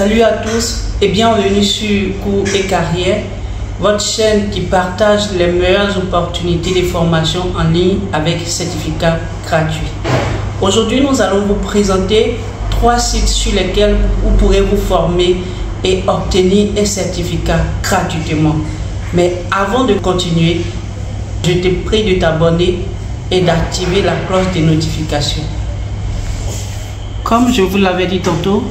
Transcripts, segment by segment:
Salut à tous et bienvenue sur Cours et Carrière, votre chaîne qui partage les meilleures opportunités de formation en ligne avec certificat gratuit. Aujourd'hui, nous allons vous présenter 3 sites sur lesquels vous pourrez vous former et obtenir un certificat gratuitement. Mais avant de continuer, je te prie de t'abonner et d'activer la cloche de notification. Comme je vous l'avais dit tantôt,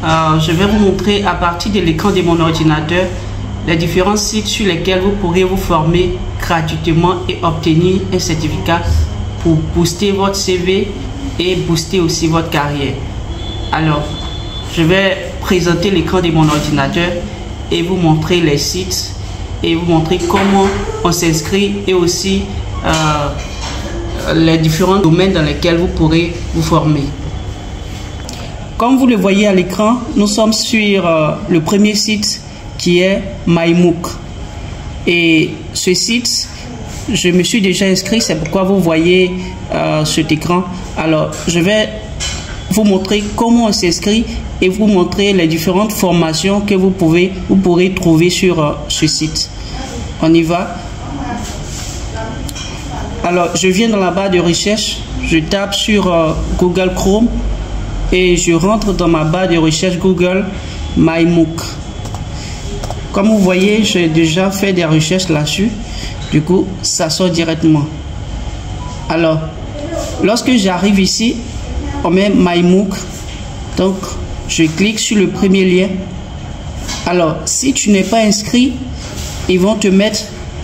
je vais vous montrer à partir de l'écran de mon ordinateur les différents sites sur lesquels vous pourrez vous former gratuitement et obtenir un certificat pour booster votre CV et booster aussi votre carrière. Alors, je vais présenter l'écran de mon ordinateur et vous montrer les sites et vous montrer comment on s'inscrit et aussi les différents domaines dans lesquels vous pourrez vous former. Comme vous le voyez à l'écran, nous sommes sur le premier site qui est MyMOOC. Et ce site, je me suis déjà inscrit, c'est pourquoi vous voyez cet écran. Alors, je vais vous montrer comment on s'inscrit et vous montrer les différentes formations que vous pourrez trouver sur ce site. On y va. Alors, je viens dans la barre de recherche, je tape sur Google Chrome. Et je rentre dans ma barre de recherche Google MyMOOC. Comme vous voyez, j'ai déjà fait des recherches là-dessus. Du coup, ça sort directement. Alors, lorsque j'arrive ici, on met MyMOOC. Donc, je clique sur le premier lien. Alors, si tu n'es pas inscrit, ils vont te mettre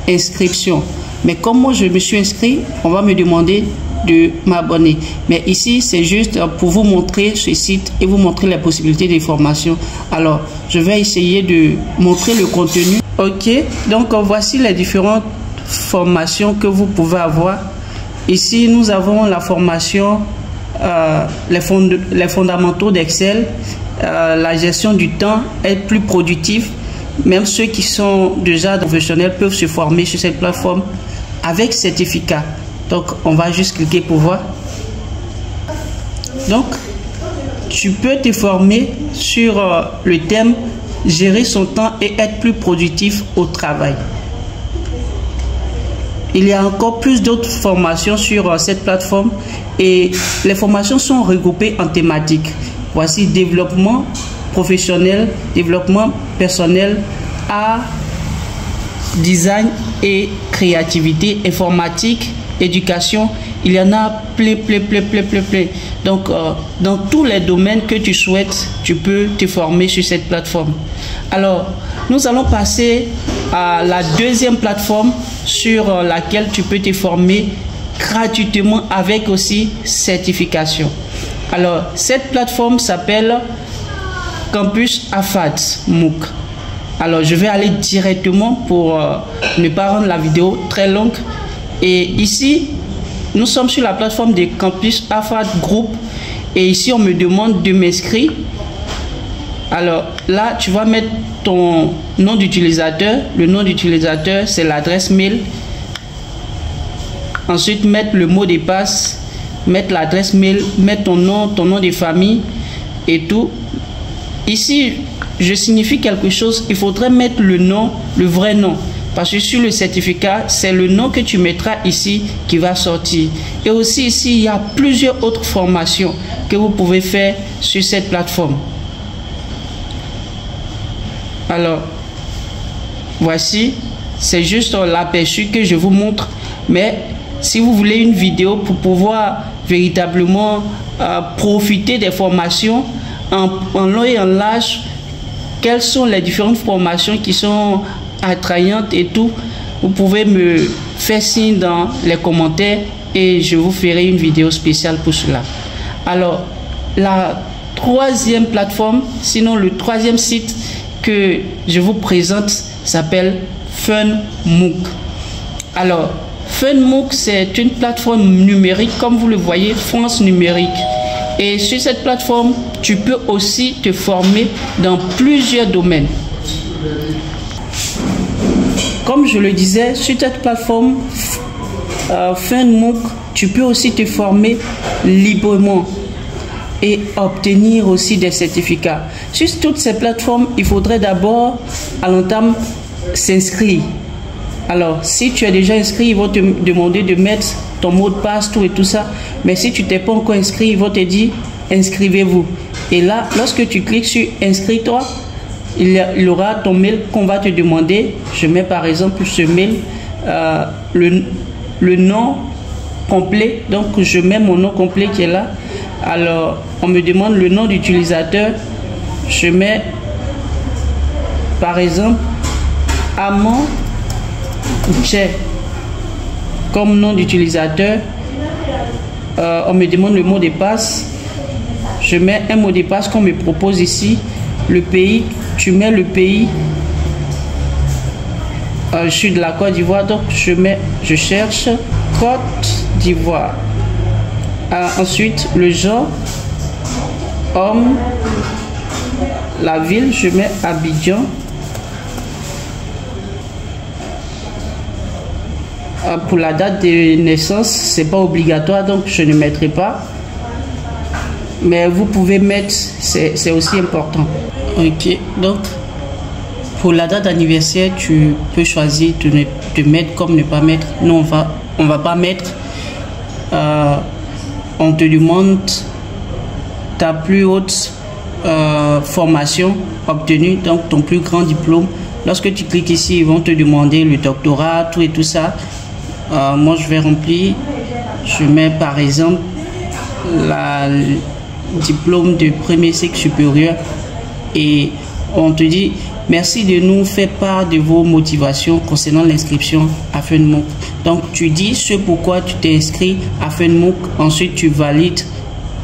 inscription. Mais comme moi, je me suis inscrit, on va me demander de m'abonner. Mais ici, c'est juste pour vous montrer ce site et vous montrer les possibilités de formation. Alors, je vais essayer de montrer le contenu. Ok, donc voici les différentes formations que vous pouvez avoir. Ici, nous avons la formation, les fondamentaux d'Excel, la gestion du temps, être plus productif. Même ceux qui sont déjà professionnels peuvent se former sur cette plateforme avec certificat. Donc, on va juste cliquer pour voir. Donc, tu peux te former sur le thème « Gérer son temps et être plus productif au travail ». Il y a encore plus d'autres formations sur cette plateforme et les formations sont regroupées en thématiques. Voici développement professionnel, développement personnel, art, design et créativité, informatique, éducation, il y en a plein. Donc, dans tous les domaines que tu souhaites, tu peux te former sur cette plateforme. Alors, nous allons passer à la deuxième plateforme sur laquelle tu peux te former gratuitement avec aussi certification. Alors, cette plateforme s'appelle Campus AFAD MOOC. Alors, je vais aller directement pour ne pas rendre la vidéo très longue. Et ici, nous sommes sur la plateforme de Campus AFAD Group. Et ici, on me demande de m'inscrire. Alors là, tu vas mettre ton nom d'utilisateur. Le nom d'utilisateur, c'est l'adresse mail. Ensuite, mettre le mot de passe, mettre l'adresse mail, mettre ton nom de famille et tout. Ici, je signifie quelque chose. Il faudrait mettre le nom, le vrai nom. Parce que sur le certificat, c'est le nom que tu mettras ici qui va sortir. Et aussi ici, il y a plusieurs autres formations que vous pouvez faire sur cette plateforme. Alors, voici, c'est juste l'aperçu que je vous montre. Mais si vous voulez une vidéo pour pouvoir véritablement profiter des formations en long et en large, quelles sont les différentes formations qui sont attrayantes et tout, vous pouvez me faire signe dans les commentaires et je vous ferai une vidéo spéciale pour cela. Alors, la troisième plateforme, sinon le troisième site que je vous présente s'appelle FunMOOC. Alors, FunMOOC, c'est une plateforme numérique, comme vous le voyez, France numérique. Et sur cette plateforme, tu peux aussi te former dans plusieurs domaines. Comme je le disais, sur cette plateforme FunMOOC, tu peux aussi te former librement. et obtenir aussi des certificats. Sur toutes ces plateformes, il faudrait d'abord à l'entame s'inscrire. Alors, si tu es déjà inscrit, ils vont te demander de mettre ton mot de passe, tout et tout ça. Mais si tu t'es pas encore inscrit, ils vont te dire inscrivez-vous. Et là, lorsque tu cliques sur inscris-toi, il y aura ton mail qu'on va te demander. Je mets par exemple ce mail, le nom complet. Donc, je mets mon nom complet qui est là. Alors, on me demande le nom d'utilisateur. Je mets par exemple Amand Djay comme nom d'utilisateur. On me demande le mot de passe. Je mets un mot de passe qu'on me propose ici. Le pays, tu mets le pays. Je suis de la Côte d'Ivoire, donc je cherche Côte d'Ivoire. Ensuite, le genre, homme, la ville, je mets Abidjan. Pour la date de naissance, c'est pas obligatoire, donc je ne mettrai pas. Mais vous pouvez mettre, c'est aussi important. Ok, donc pour la date d'anniversaire, tu peux choisir de mettre comme ne pas mettre. Nous, on va pas mettre. On te demande ta plus haute formation obtenue, donc ton plus grand diplôme. Lorsque tu cliques ici, ils vont te demander le doctorat, tout et tout ça. Moi, je vais remplir. Je mets par exemple le diplôme de premier cycle supérieur et on te dit merci de nous faire part de vos motivations concernant l'inscription à FunMoOC. Donc, tu dis ce pourquoi tu t'es inscrit à FunMoOC. Ensuite, tu valides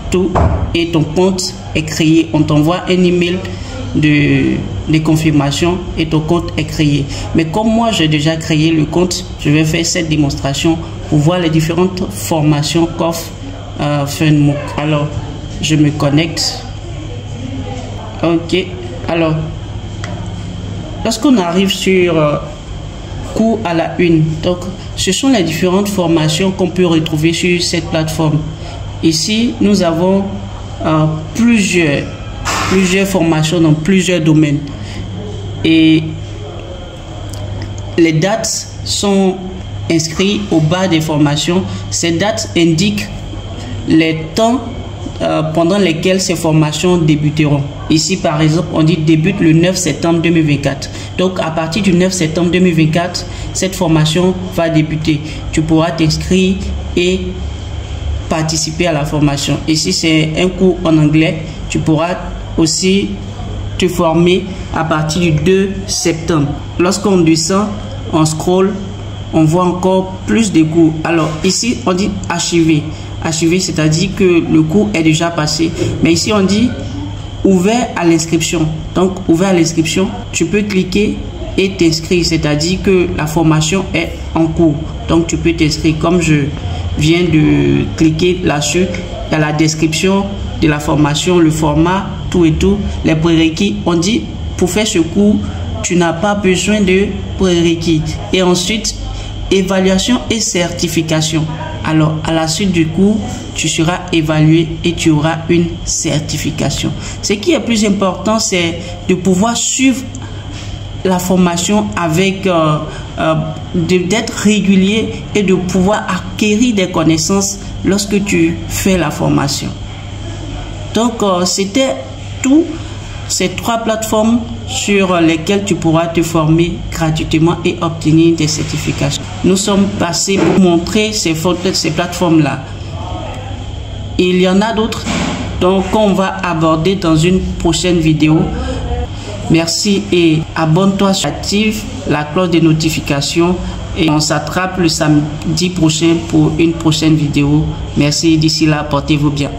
tout et ton compte est créé. On t'envoie un email de confirmation et ton compte est créé. Mais comme moi, j'ai déjà créé le compte, je vais faire cette démonstration pour voir les différentes formations qu'offre FunMoOC. Alors, je me connecte. Ok. Alors, lorsqu'on arrive sur cours à la une, donc ce sont les différentes formations qu'on peut retrouver sur cette plateforme. Ici, nous avons plusieurs formations dans plusieurs domaines. Et les dates sont inscrites au bas des formations. Ces dates indiquent les temps pendant lesquels ces formations débuteront. Ici, par exemple, on dit débute le 9 septembre 2024. Donc, à partir du 9 septembre 2024, cette formation va débuter. Tu pourras t'inscrire et participer à la formation. Ici, c'est un cours en anglais. Tu pourras aussi te former à partir du 2 septembre. Lorsqu'on descend, on scroll, on voit encore plus de cours. Alors, ici, on dit archiver. Archiver, c'est-à-dire que le cours est déjà passé. Mais ici, on dit ouvert à l'inscription. Donc, ouvert à l'inscription, tu peux cliquer et t'inscrire. C'est-à-dire que la formation est en cours. Donc, tu peux t'inscrire. Comme je viens de cliquer là-dessus, il y a la description de la formation, le format, tout et tout, les prérequis. On dit, pour faire ce cours, tu n'as pas besoin de prérequis. Et ensuite, évaluation et certification. Alors, à la suite du cours, tu seras évalué et tu auras une certification. Ce qui est plus important, c'est de pouvoir suivre la formation avec d'être régulier et de pouvoir acquérir des connaissances lorsque tu fais la formation. Donc, c'était tout. Ces 3 plateformes sur lesquelles tu pourras te former gratuitement et obtenir des certifications. Nous sommes passés pour montrer ces plateformes-là. Il y en a d'autres, donc on va aborder dans une prochaine vidéo. Merci et abonne-toi, active la cloche de notification et on s'attrape le samedi prochain pour une prochaine vidéo. Merci, d'ici là, portez-vous bien.